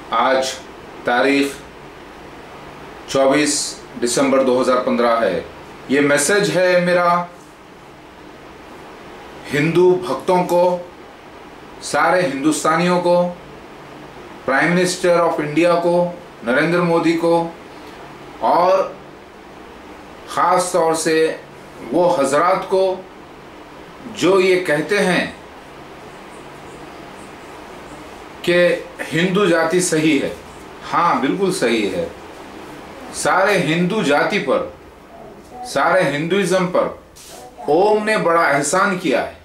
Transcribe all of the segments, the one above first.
आज तारीख 24 दिसंबर 2015 है। ये मैसेज है मेरा हिंदू भक्तों को, सारे हिंदुस्तानियों को, प्राइम मिनिस्टर ऑफ इंडिया को, नरेंद्र मोदी को, और ख़ास तौर से वो हजरात को जो ये कहते हैं कि हिंदू जाति सही है। हाँ, बिल्कुल सही है। सारे हिंदू जाति पर, सारे हिंदुइज्म पर ओम ने बड़ा एहसान किया है।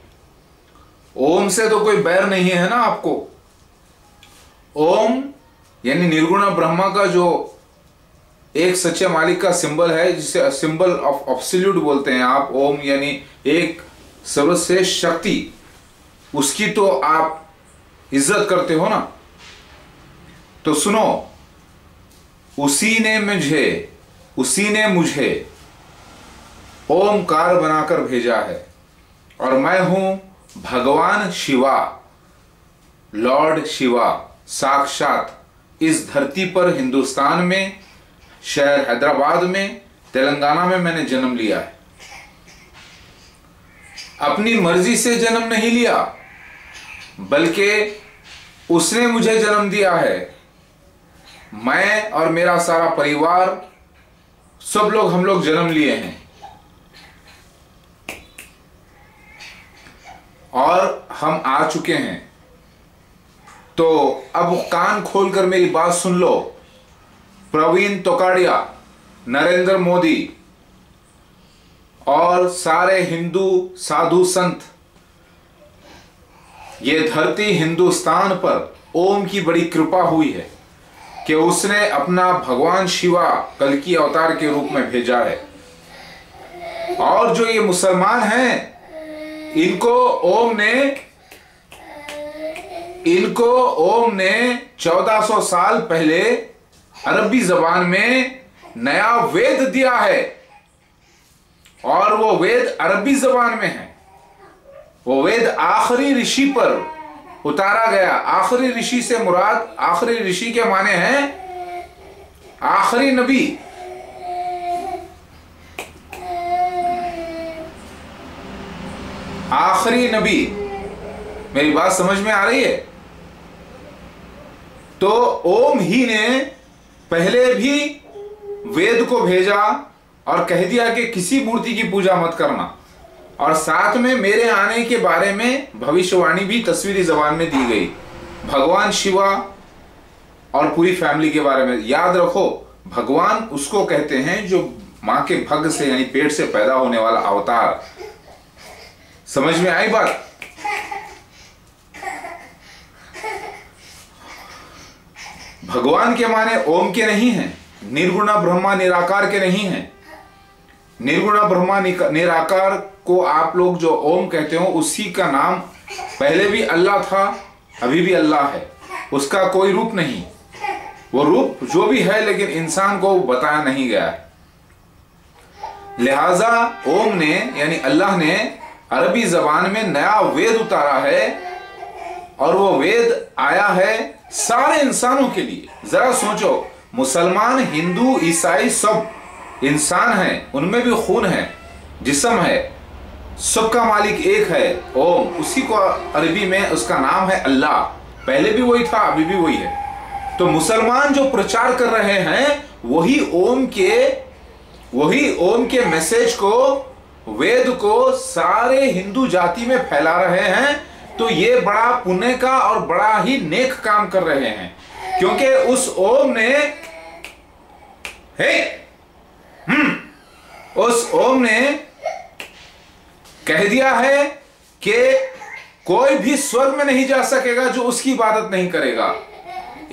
ओम से तो कोई बैर नहीं है ना आपको। ओम यानी निर्गुण ब्रह्मा का जो एक सच्चे मालिक का सिंबल है, जिसे सिंबल ऑफ एब्सोल्यूट बोलते हैं आप। ओम यानी एक सर्वश्रेष्ठ शक्ति, उसकी तो आप इज्जत करते हो ना। तो सुनो, उसी ने मुझे ओमकार बनाकर भेजा है, और मैं हूं भगवान शिवा, लॉर्ड शिवा साक्षात इस धरती पर, हिंदुस्तान में, शहर हैदराबाद में, तेलंगाना में मैंने जन्म लिया है। अपनी मर्जी से जन्म नहीं लिया, बल्कि उसने मुझे जन्म दिया है। मैं और मेरा सारा परिवार, सब लोग, हम लोग जन्म लिए हैं। और हम आ चुके हैं। तो अब कान खोलकर मेरी बात सुन लो। प्रवीण तोगाड़िया, नरेंद्र मोदी और सारे हिंदू साधु संत, ये धरती हिंदुस्तान पर ओम की बड़ी कृपा हुई है कि उसने अपना भगवान शिवा कल्कि अवतार के रूप में भेजा है। और जो ये मुसलमान हैं, इनको ओम ने 1400 साल पहले अरबी जबान में नया वेद दिया है, और वो वेद अरबी जबान में है। वो वेद आखिरी ऋषि पर उतारा गया। आखिरी ऋषि से मुराद, आखिरी ऋषि के माने हैं आखिरी नबी। आखिरी नबी। मेरी बात समझ में आ रही है? तो ओम ही ने पहले भी वेद को भेजा और कह दिया कि किसी मूर्ति की पूजा मत करना, और साथ में मेरे आने के बारे में भविष्यवाणी भी तस्वीरी जबान में दी गई, भगवान शिवा और पूरी फैमिली के बारे में। याद रखो, भगवान उसको कहते हैं जो मां के भग से यानी पेट से पैदा होने वाला अवतार। समझ में आई बात? भगवान के माने ओम के नहीं हैं, निर्गुण ब्रह्मा निराकार के नहीं हैं। निर्गुण ब्रह्मा निराकार को आप लोग जो ओम कहते हो, उसी का नाम पहले भी अल्लाह था, अभी भी अल्लाह है। उसका कोई रूप नहीं, वो रूप जो भी है लेकिन इंसान को बताया नहीं गया है। लिहाजा ओम ने यानी अल्लाह ने अरबी जबान में नया वेद उतारा है, और वो वेद आया है सारे इंसानों के लिए। जरा सोचो, मुसलमान, हिंदू, ईसाई सब इंसान हैं, उनमें भी खून है, जिस्म है, सबका मालिक एक है ओम। उसी को अरबी में उसका नाम है अल्लाह। पहले भी वही था, अभी भी वही है। तो मुसलमान जो प्रचार कर रहे हैं, वही ओम के मैसेज को, वेद को सारे हिंदू जाति में फैला रहे हैं। तो ये बड़ा पुण्य का और बड़ा ही नेक काम कर रहे हैं, क्योंकि उस ओम ने कह दिया है कि कोई भी स्वर्ग में नहीं जा सकेगा जो उसकी इबादत नहीं करेगा।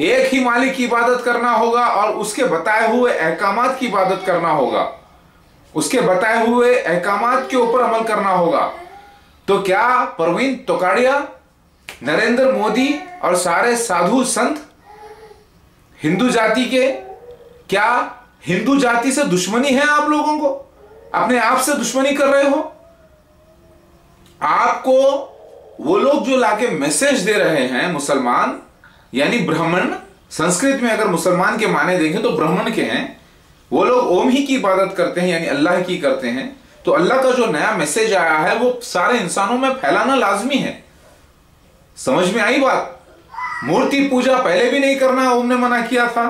एक ही मालिक की इबादत करना होगा, और उसके बताए हुए अहकामात की इबादत करना होगा, उसके बताए हुए अहकामात के ऊपर अमल करना होगा। तो क्या प्रवीण तोगाड़िया, नरेंद्र मोदी और सारे साधु संत हिंदू जाति के, क्या हिंदू जाति से दुश्मनी है? आप लोगों को अपने आप से दुश्मनी कर रहे हो? आपको वो लोग जो लाके मैसेज दे रहे हैं, मुसलमान यानी ब्राह्मण, संस्कृत में अगर मुसलमान के माने देखें तो ब्राह्मण के हैं, वो लोग ओम ही की इबादत करते हैं, यानी अल्लाह की करते हैं। तो अल्लाह का जो नया मैसेज आया है वो सारे इंसानों में फैलाना लाजमी है। समझ में आई बात? मूर्ति पूजा पहले भी नहीं करना ओम ने मना किया था,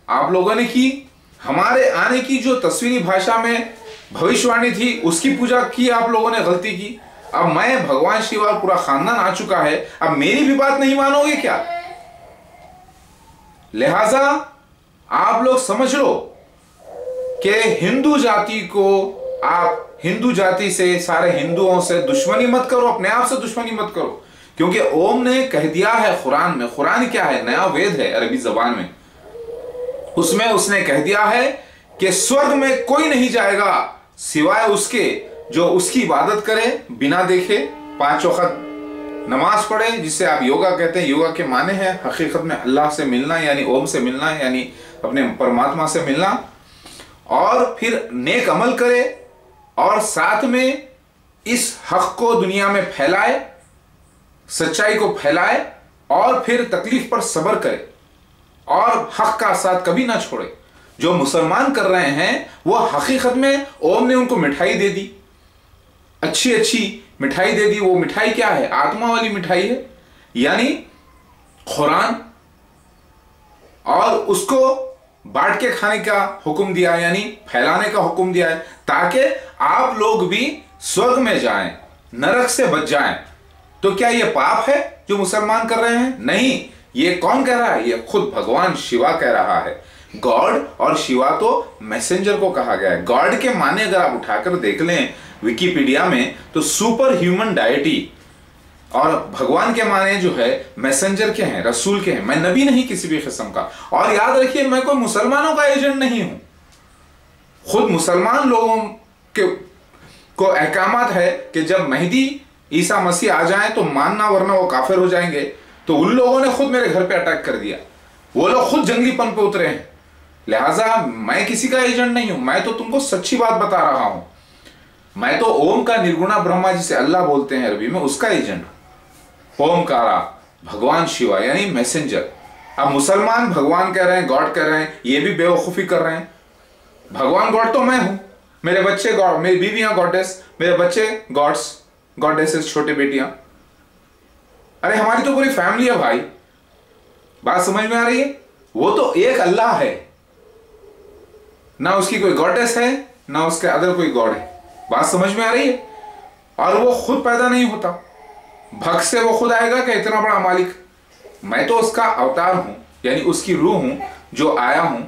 आप लोगों ने की। हमारे आने की जो तस्वीरी भाषा में भविष्यवाणी थी उसकी पूजा की आप लोगों ने, गलती की। अब मैं भगवान शिव और पूरा खानदान आ चुका है, अब मेरी भी बात नहीं मानोगे क्या? लिहाजा आप लोग समझ लो कि हिंदू जाति को, आप हिंदू जाति से, सारे हिंदुओं से दुश्मनी मत करो, अपने आप से दुश्मनी मत करो। क्योंकि ओम ने कह दिया है कुरान में, कुरान क्या है? नया वेद है अरबी जबान में, उसमें उसने कह दिया है कि स्वर्ग में कोई नहीं जाएगा सिवाय उसके जो उसकी इबादत करे बिना देखे, 5 वक्त नमाज पढ़े, जिसे आप योगा कहते हैं। योगा के माने हैं हकीकत में अल्लाह से मिलना, यानी ओम से मिलना, यानी अपने परमात्मा से मिलना। और फिर नेक अमल करे और साथ में इस हक को दुनिया में फैलाए, सच्चाई को फैलाए, और फिर तकलीफ पर सब्र करे और हक का साथ कभी ना छोड़े। जो मुसलमान कर रहे हैं वो हकीकत में ओम ने उनको मिठाई दे दी, अच्छी अच्छी मिठाई दे दी। वो मिठाई क्या है? आत्मा वाली मिठाई है, यानी कुरान, और उसको बांट के खाने का हुक्म दिया, यानी फैलाने का हुक्म दिया है, ताकि आप लोग भी स्वर्ग में जाएं, नरक से बच जाएं। तो क्या ये पाप है जो मुसलमान कर रहे हैं? नहीं। ये कौन कह रहा है? ये खुद भगवान शिवा कह रहा है। गॉड और शिवा तो मैसेंजर को कहा गया है। गॉड के माने अगर आप उठाकर देख लें विकिपीडिया में तो सुपर ह्यूमन डायटी, और भगवान के माने जो है मैसेंजर के हैं, रसूल के हैं। मैं नबी नहीं किसी भी किस्म का। और याद रखिए, मैं कोई मुसलमानों का एजेंट नहीं हूं। खुद मुसलमान लोगों के को अहकामात है कि जब मेहदी ईसा मसीह आ जाए तो मानना, वरना वो काफिर हो जाएंगे। तो उन लोगों ने खुद मेरे घर पे अटैक कर दिया, वो लोग खुद जंगलीपन पे उतरे हैं। लिहाजा मैं किसी का एजेंट नहीं हूं, मैं तो तुमको सच्ची बात बता रहा हूं। मैं तो ओम का निर्गुणा ब्रह्मा, जिसे अल्लाह बोलते हैं अरबी में, उसका एजेंट हूं। ओमकारा, भगवान शिवा, यानी मैसेंजर। अब मुसलमान भगवान कह रहे हैं, गॉड कह रहे हैं, ये भी बेवकूफी कर रहे हैं। भगवान गॉड तो मैं हूं, मेरे बच्चे गॉड, मेरी बीवियां गॉडेस, मेरे बच्चे गॉड्स, गॉडेसेस, छोटे बेटियां। अरे हमारी तो पूरी फैमिली है भाई। बात समझ में आ रही है? वो तो एक अल्लाह है, ना उसकी कोई गॉडेस है, ना उसके अदर कोई गॉड है। बात समझ में आ रही है? और वो खुद पैदा नहीं होता, भक्त से वो खुद आएगा कि इतना बड़ा मालिक? मैं तो उसका अवतार हूं, यानी उसकी रूह हूं जो आया हूं।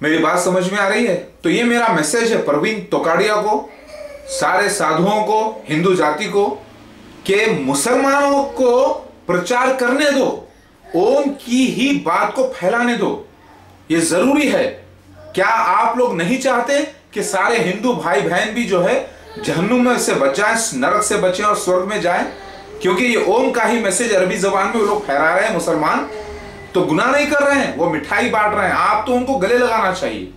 मेरी बात समझ में आ रही है? तो ये मेरा मैसेज है प्रवीण तोकाड़िया को, सारे साधुओं को, हिंदू जाति को, कि मुसलमानों को प्रचार करने दो, ओम की ही बात को फैलाने दो। ये जरूरी है। क्या आप लोग नहीं चाहते कि सारे हिंदू भाई बहन भी जो है जहन्नुम में से बच जाएं, नरक से बचें और स्वर्ग में जाएं? क्योंकि ये ओम का ही मैसेज अरबी जबान में वो लोग फैला रहे हैं। मुसलमान तो गुनाह नहीं कर रहे हैं, वो मिठाई बांट रहे हैं, आप तो उनको गले लगाना चाहिए।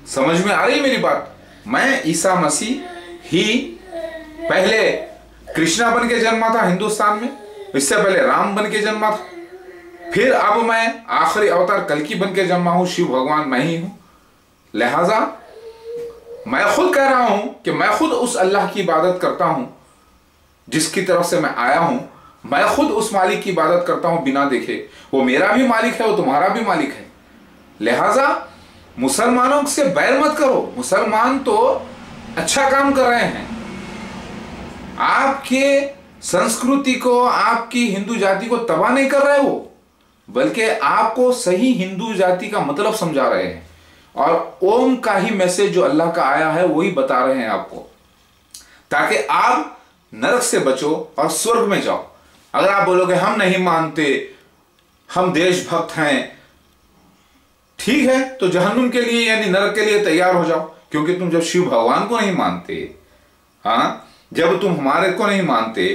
समझ में आ रही मेरी बात? मैं ईसा मसीह ही पहले कृष्णा बन के जन्मा था हिंदुस्तान में, इससे पहले राम बन के जन्मा था, फिर अब मैं आखिरी अवतार कल्कि बन के जन्मा हूं, शिव भगवान मैं ही हूं। लिहाजा मैं खुद कह रहा हूं कि मैं खुद उस अल्लाह की इबादत करता हूं जिसकी तरफ से मैं आया हूं। मैं खुद उस मालिक की इबादत करता हूं बिना देखे। वो मेरा भी मालिक है, वो तुम्हारा भी मालिक है। लिहाजा मुसलमानों से बैर मत करो। मुसलमान तो अच्छा काम कर रहे हैं, आपके संस्कृति को, आपकी हिंदू जाति को तबाह नहीं कर रहे वो, बल्कि आपको सही हिंदू जाति का मतलब समझा रहे हैं। और ओम का ही मैसेज जो अल्लाह का आया है वही बता रहे हैं आपको, ताकि आप नरक से बचो और स्वर्ग में जाओ। अगर आप बोलोगे हम नहीं मानते, हम देशभक्त हैं, ठीक है, तो जहन्नुम के लिए यानी नरक के लिए तैयार हो जाओ। क्योंकि तुम जब शिव भगवान को नहीं मानते, हाँ, जब तुम हमारे को नहीं मानते,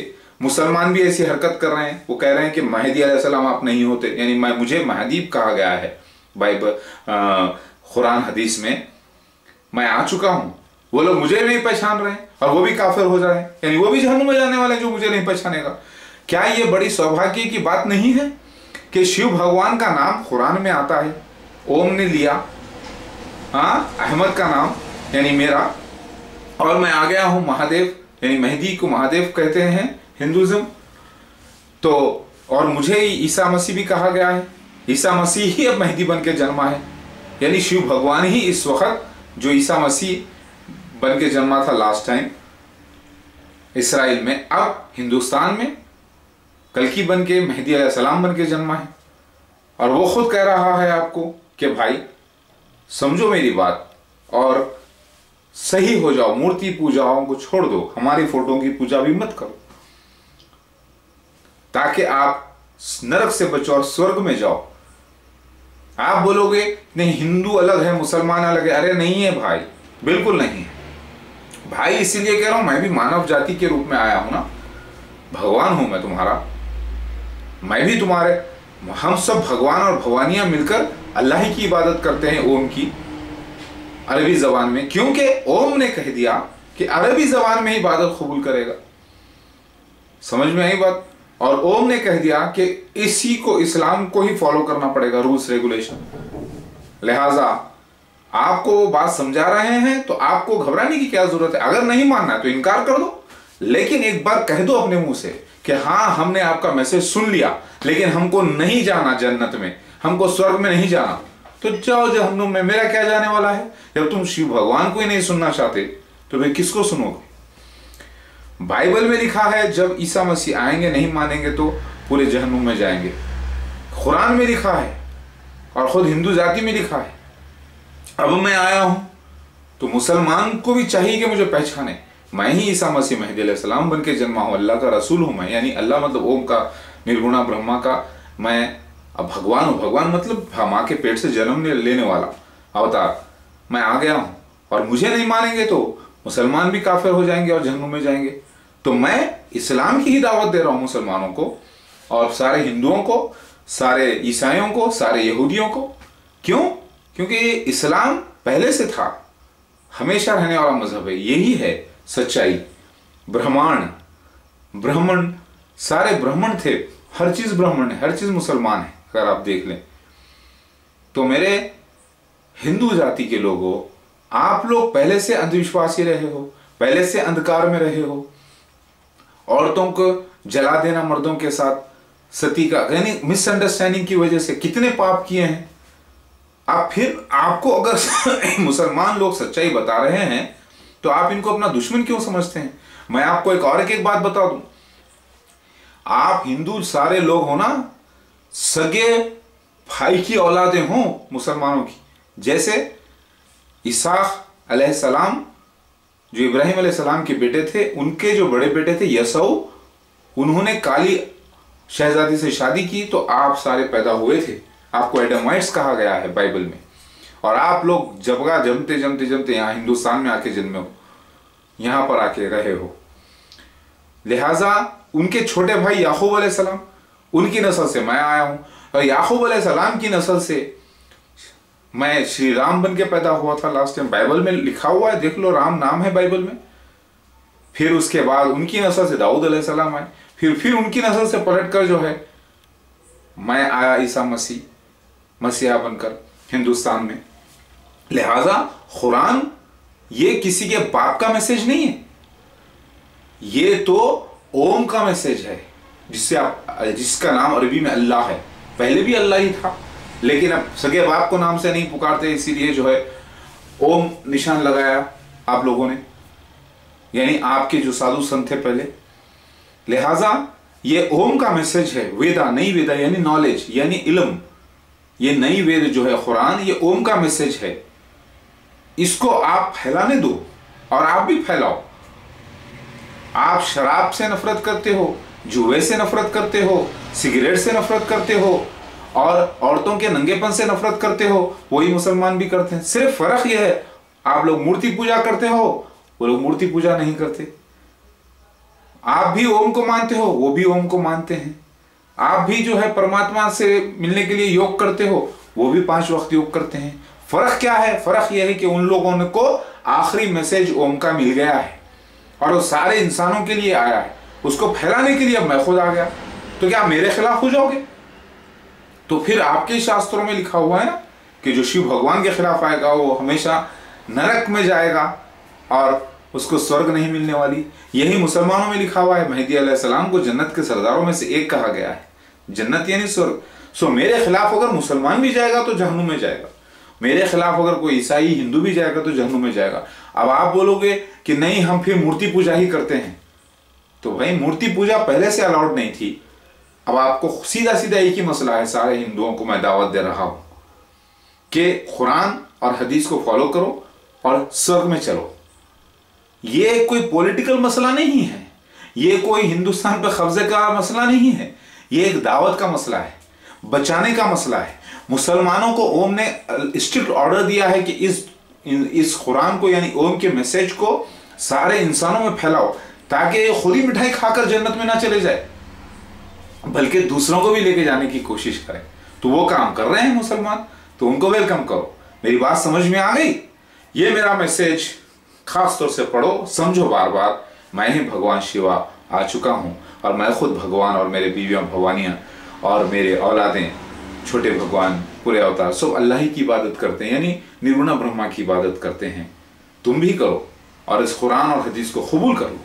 मुसलमान भी ऐसी हरकत कर रहे हैं। वो कह रहे हैं कि महदी अलैहिस्सलाम आप नहीं होते, यानी मुझे महदीब कहा गया है बाइबल, कुरान हदीस में, मैं आ चुका हूं। वो लोग मुझे नहीं पहचान रहे हैं और वो भी काफिर हो जा रहे हैं, यानी वो भी जहन्नुम में जाने वाले जो मुझे नहीं पहचानेगा। क्या ये बड़ी सौभाग्य की बात नहीं है कि शिव भगवान का नाम कुरान में आता है, ओम ने लिया, हाँ, अहमद का नाम यानी मेरा, और मैं आ गया हूं महादेव, यानी मेहदी को महादेव कहते हैं हिंदुइज्म। तो और मुझे ईसा मसीह भी कहा गया है, ईसा मसीह ही अब मेहदी बन के जन्मा है, यानी शिव भगवान ही इस वक्त जो ईसा मसीह बन के जन्मा था लास्ट टाइम इसराइल में, अब हिंदुस्तान में कल्कि बन के मेहदी अलैहिस्सलाम बन के जन्मा है। और वो खुद कह रहा है आपको कि भाई समझो मेरी बात और सही हो जाओ, मूर्ति पूजाओं को छोड़ दो, हमारी फोटो की पूजा भी मत करो, ताकि आप नरक से बचो और स्वर्ग में जाओ। आप बोलोगे नहीं हिंदू अलग है मुसलमान अलग है, अरे नहीं है भाई, बिल्कुल नहीं है भाई। इसीलिए कह रहा हूं मैं भी मानव जाति के रूप में आया हूं ना, भगवान हूं मैं तुम्हारा, मैं भी तुम्हारे, हम सब भगवान और भगवानियां मिलकर अल्लाह ही की इबादत करते हैं ओम की, अरबी जबान में, क्योंकि ओम ने कह दिया कि अरबी जबान में ही इबादत कबूल करेगा। समझ में आई बात? और ओम ने कह दिया कि इसी को, इस्लाम को ही फॉलो करना पड़ेगा, रूल्स रेगुलेशन। लिहाजा आपको वो बात समझा रहे हैं तो आपको घबराने की क्या जरूरत है। अगर नहीं मानना है तो इनकार कर दो, लेकिन एक बार कह दो अपने मुंह से कि हाँ हमने आपका मैसेज सुन लिया, लेकिन हमको नहीं जाना जन्नत में, हमको स्वर्ग में नहीं जाना, तो जाओ जहन्नुम में, मेरा क्या जाने वाला है। जब तुम शिव भगवान को ही नहीं सुनना चाहते तो फिर किसको सुनोगे? बाइबल में लिखा है जब ईसा मसीह आएंगे नहीं मानेंगे तो पूरे जहन्नुम में जाएंगे। कुरान में लिखा है और खुद हिंदू जाति में लिखा है। अब मैं आया हूं तो मुसलमान को भी चाहिए कि मुझे पहचाने, मैं ही ईसा मसीह मेहदी अलैहिस्सलाम बन के जन्मा हूं, अल्लाह का रसूल हूं मैं, यानी अल्लाह मतलब ओम का, निर्गुणा ब्रह्मा का मैं अब भगवान हूं। भगवान मतलब माँ के पेट से जन्म लेने वाला अवतार। मैं आ गया हूं और मुझे नहीं मानेंगे तो मुसलमान भी काफिर हो जाएंगे और जहन्नुम में जाएंगे। तो मैं इस्लाम की ही दावत दे रहा हूं मुसलमानों को और सारे हिंदुओं को, सारे ईसाइयों को, सारे यहूदियों को। क्यों? क्योंकि ये इस्लाम पहले से था, हमेशा रहने वाला मजहब है, यही है सच्चाई। ब्राह्मण सारे ब्राह्मण थे, हर चीज ब्राह्मण है, हर चीज मुसलमान है। अगर आप देख लें तो मेरे हिंदू जाति के लोगों, आप लोग पहले से अंधविश्वासी रहे हो, पहले से अंधकार में रहे हो, औरतों को जला देना मर्दों के साथ, सती का, यानी मिसअंडरस्टैंडिंग की वजह से कितने पाप किए हैं आप। फिर आपको अगर मुसलमान लोग सच्चाई बता रहे हैं तो आप इनको अपना दुश्मन क्यों समझते हैं? मैं आपको एक बात बता दूं, आप हिंदू सारे लोग हो ना, सगे भाई की औलादें हो मुसलमानों की। जैसे इसाक अलैहिस्सलाम जो इब्राहिम अलैहिस्सलाम के बेटे थे, उनके जो बड़े बेटे थे यसऊ, उन्होंने काली शहजादी से शादी की तो आप सारे पैदा हुए थे। आपको एडमाइट्स कहा गया है बाइबल में, और आप लोग जबगा जमते जमते जमते यहाँ हिंदुस्तान में आके जन्मे हो, यहां पर आके रहे हो। लिहाजा उनके छोटे भाई याकूब अलैहिस्सलाम, उनकी नस्ल से मैं आया हूं, और याकूब अलैहिस्सलाम की नस्ल से मैं श्री राम बन के पैदा हुआ था। लास्ट टाइम बाइबल में लिखा हुआ है, देख लो, राम नाम है बाइबल में। फिर उसके बाद उनकी नस्ल से दाऊद अलैहिस्सलाम आए, फिर उनकी नस्ल से पलटकर जो है मैं आया ईसा मसीहा बनकर हिंदुस्तान में। लिहाजा कुरान ये किसी के बाप का मैसेज नहीं है, ये तो ओम का मैसेज है, जिसका नाम अरबी में अल्लाह है। पहले भी अल्लाह ही था, लेकिन अब सगे बाप को नाम से नहीं पुकारते, इसीलिए जो है ओम निशान लगाया आप लोगों ने, यानी आपके जो साधु संत थे पहले। लिहाजा ये ओम का मैसेज है। वेदा, नई वेदा यानी नॉलेज, यानी इल्म, ये नई वेद जो है कुरान, ये ओम का मैसेज है। इसको आप फैलाने दो और आप भी फैलाओ। आप शराब से नफरत करते हो, जुए से नफरत करते हो, सिगरेट से नफरत करते हो, और औरतों के नंगेपन से नफरत करते हो, वही मुसलमान भी करते हैं। सिर्फ फर्क यह है, आप लोग मूर्ति पूजा करते हो, वो लोग मूर्ति पूजा नहीं करते। आप भी ओम को मानते हो, वो भी ओम को मानते हैं। आप भी जो है परमात्मा से मिलने के लिए योग करते हो, वो भी 5 वक्त योग करते हैं। फर्क क्या है? फर्क यह है कि उन लोगों को आखिरी मैसेज ओम का मिल गया है और वो सारे इंसानों के लिए आया है, उसको फैलाने के लिए अब मैं खुद आ गया। तो क्या मेरे खिलाफ हो जाओगे? तो फिर आपके शास्त्रों में लिखा हुआ है ना कि जो शिव भगवान के खिलाफ आएगा वो हमेशा नरक में जाएगा और उसको स्वर्ग नहीं मिलने वाली। यही मुसलमानों में लिखा हुआ है, मेहदी अलैहिस्सलाम को जन्नत के सरदारों में से एक कहा गया है। जन्नत यानी स्वर्ग। सो मेरे खिलाफ अगर मुसलमान भी जाएगा तो जहन्नुम में जाएगा, मेरे खिलाफ अगर कोई ईसाई हिंदू भी जाएगा तो जहन्नुम में जाएगा। अब आप बोलोगे कि नहीं हम फिर मूर्ति पूजा ही करते हैं, तो भाई मूर्ति पूजा पहले से अलाउड नहीं थी। अब आपको सीधा सीधा एक ही मसला है, सारे हिंदुओं को मैं दावत दे रहा हूं कि कुरान और हदीस को फॉलो करो और स्वर्ग में चलो। ये कोई पॉलिटिकल मसला नहीं है, ये कोई हिंदुस्तान पर कब्जे का मसला नहीं है, ये एक दावत का मसला है, बचाने का मसला है। मुसलमानों को ओम ने स्ट्रिक्ट ऑर्डर दिया है कि इस कुरान को यानी ओम के मैसेज को सारे इंसानों में फैलाओ, ताकि ये खुद ही मिठाई खाकर जन्नत में ना चले जाए बल्कि दूसरों को भी लेके जाने की कोशिश करें। तो वो काम कर रहे हैं मुसलमान, तो उनको वेलकम करो। मेरी बात समझ में आ गई? ये मेरा मैसेज खास तौर से पढ़ो, समझो बार बार। मैं ही भगवान शिवा आ चुका हूं और मैं खुद भगवान और मेरे बीवियां भवानियां और मेरे औलादें छोटे भगवान पूरे अवतार सब अल्लाह ही की इबादत करते हैं, यानी निर्गुण ब्रह्मा की इबादत करते हैं। तुम भी करो और इस कुरान और हदीस को कबूल कर लो।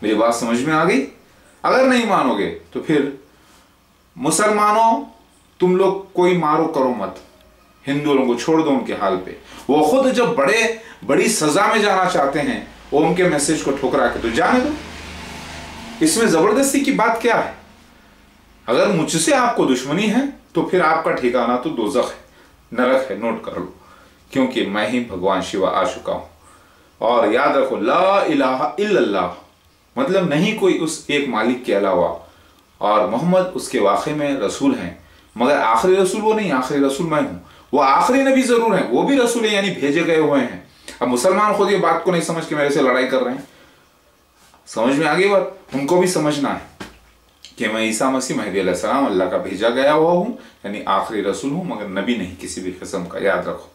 मेरी बात समझ में आ गई? अगर नहीं मानोगे तो फिर मुसलमानों तुम लोग कोई मारो करो मत, हिंदू लोगों को छोड़ दो उनके हाल पे। वो खुद जब बड़ी सजा में जाना चाहते हैं ओम के मैसेज को ठुकरा के, तो जाने दो। इसमें जबरदस्ती की बात क्या है? अगर मुझसे आपको दुश्मनी है तो फिर आपका ठिकाना तो दोज़ख है, नरक है, नोट कर लो। क्योंकि मैं ही भगवान शिवा आ चुका हूं। और याद रखो, ला इलाहा इल्लल्लाह मतलब नहीं कोई उस एक मालिक के अलावा, और मोहम्मद उसके वाक़ई में रसूल हैं, मगर आखिरी रसूल वो नहीं, आखिरी रसूल मैं हूं। वो आखिरी नबी जरूर है, वो भी रसूल है यानी भेजे गए हुए हैं। अब मुसलमान खुद ये बात को नहीं समझ के मेरे से लड़ाई कर रहे हैं। समझ में आ गई बात? उनको भी समझना है कि मैं ईसा मसीह मेहदी अलैहिस्सलाम अल्लाह का भेजा गया हुआ हूं, यानी आखिरी रसूल हूं, मगर नबी नहीं किसी भी किस्म का। याद रखो,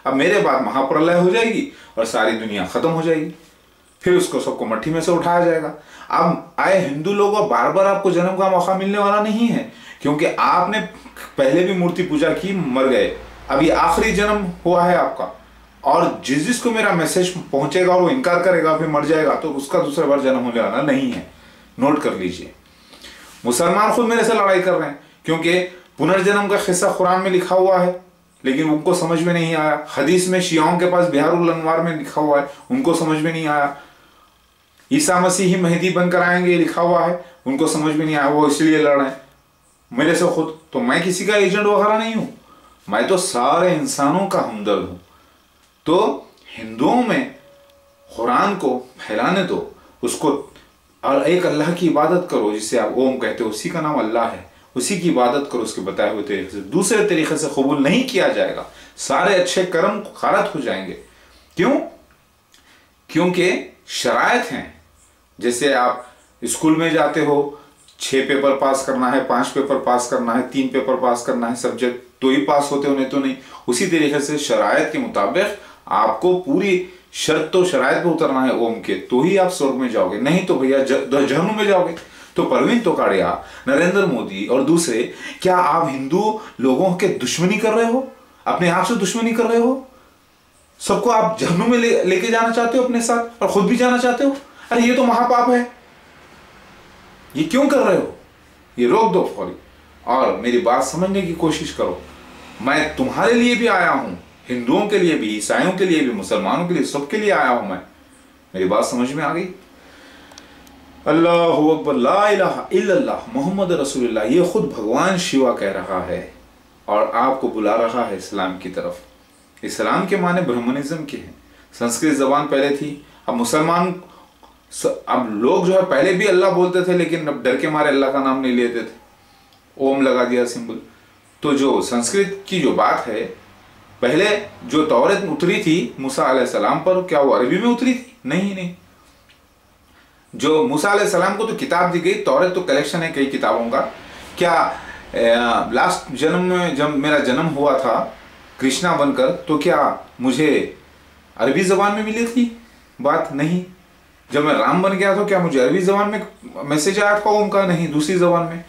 अब मेरे बाद महाप्रलय हो जाएगी और सारी दुनिया खत्म हो जाएगी, फिर उसको सबको मट्टी में से उठाया जाएगा। अब आए हिंदू लोगों, बार बार आपको जन्म का मौका मिलने वाला नहीं है, क्योंकि आपने पहले भी मूर्ति पूजा की, मर गए। अब ये आखिरी जन्म हुआ है आपका, और जिसको मेरा मैसेज पहुंचेगा और वो इनकार करेगा फिर मर जाएगा, तो उसका दूसरा बार जन्म होने वाला नहीं है। नोट कर लीजिए। मुसलमान खुद मेरे से लड़ाई कर रहे हैं क्योंकि पुनर्जन्म का किस्सा कुरान में लिखा हुआ है, लेकिन उनको समझ में नहीं आया। हदीस में शियाओं के पास बिहारुल अनवार में लिखा हुआ है, उनको समझ में नहीं आया। ईसा मसीह ही मेहदी बनकर आएंगे लिखा हुआ है, उनको समझ में नहीं आया, वो इसलिए लड़ रहे हैं मेरे से खुद। तो मैं किसी का एजेंट वगैरह नहीं हूं, मैं तो सारे इंसानों का हमदर्द हूं। तो हिंदुओं में कुरान को फैलाने दो, उसको, और एक अल्लाह की इबादत करो जिसे आप ओम कहते हो, उसी का नाम अल्लाह है, उसी की इबादत करो उसके बताए हुए तरीके से। दूसरे तरीके से कबूल नहीं किया जाएगा, सारे अच्छे कर्म खारत हो जाएंगे। क्यों? क्योंकि शरायत हैं। जैसे आप स्कूल में जाते हो, 6 पेपर पास करना है, 5 पेपर पास करना है, 3 पेपर पास करना है सब्जेक्ट, तो ही पास होते हो, नहीं तो नहीं। उसी तरीके से शरायत के मुताबिक आपको पूरी शर्त तो शरायत पे उतरना है ओम के, तो ही आप स्वर्ग में जाओगे, नहीं तो भैया जहन्नुम में जाओगे। तो परवीन तोकाड़िया, नरेंद्र मोदी और दूसरे, क्या आप हिंदू लोगों के दुश्मनी कर रहे हो? अपने आप से दुश्मनी कर रहे हो? सबको आप जहन्नुम में लेके जाना चाहते हो अपने साथ, और खुद भी जाना चाहते हो? अरे ये तो महापाप है, ये क्यों कर रहे हो? ये रोक दो फौरी, और मेरी बात समझने की कोशिश करो। मैं तुम्हारे लिए भी आया हूं, हिंदुओं के लिए भी, ईसाइयों के लिए भी, मुसलमानों के लिए, सबके लिए आया हूं मैं। मेरी बात समझ में आ गई? अल्लाहु अकबर, ला इलाहा इल्लल्लाह मोहम्मद रसूलुल्लाह, ये खुद भगवान शिवा कह रहा है और आपको बुला रहा है इस्लाम की तरफ। इस्लाम के माने ब्राह्मणिज्म के हैं। संस्कृत जबान पहले थी, अब मुसलमान, अब लोग जो है पहले भी अल्लाह बोलते थे, लेकिन अब डर के मारे अल्लाह का नाम नहीं लेते थे, ओम लगा दिया सिंबल। तो जो संस्कृत की जो बात है, पहले जो तौरात उतरी थी मूसा अलैहिस्सलाम पर, क्या वो अरबी में उतरी थी? नहीं। जो मूसा अलैहिस्सलाम को तो किताब दी गई, तौरात तो कलेक्शन है कई किताबों का। क्या लास्ट जन्म में जब मेरा जन्म हुआ था कृष्णा बनकर, तो क्या मुझे अरबी जबान में मिली थी बात? नहीं। जब मैं राम बन गया तो क्या मुझे अरबी जबान में मैसेज आया था ओम का? नहीं, दूसरी जबान में।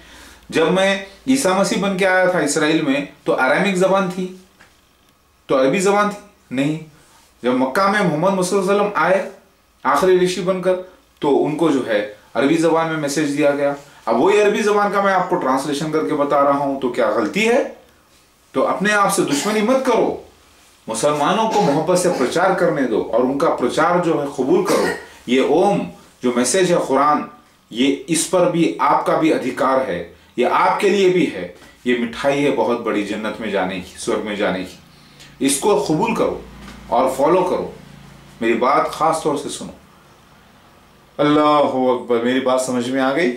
जब मैं ईसा मसीह बन के आया था इसराइल में तो अरामिक जबान थी, तो अरबी जबान थी नहीं। जब मक्का में मोहम्मद मुसल्लम आए आखिरी ऋषि बनकर, तो उनको जो है अरबी जबान में मैसेज दिया गया। अब वही अरबी जबान का मैं आपको ट्रांसलेशन करके बता रहा हूं, तो क्या गलती है? तो अपने आप से दुश्मनी मत करो, मुसलमानों को मोहब्बत से प्रचार करने दो और उनका प्रचार जो है कबूल करो। ये ओम जो मैसेज है कुरान, ये इस पर भी आपका भी अधिकार है, ये आपके लिए भी है। ये मिठाई है बहुत बड़ी जन्नत में जाने की, स्वर्ग में जाने की। इसको कबूल करो और फॉलो करो। मेरी बात खास तौर से सुनो। अल्लाह हू अकबर। मेरी बात समझ में आ गई?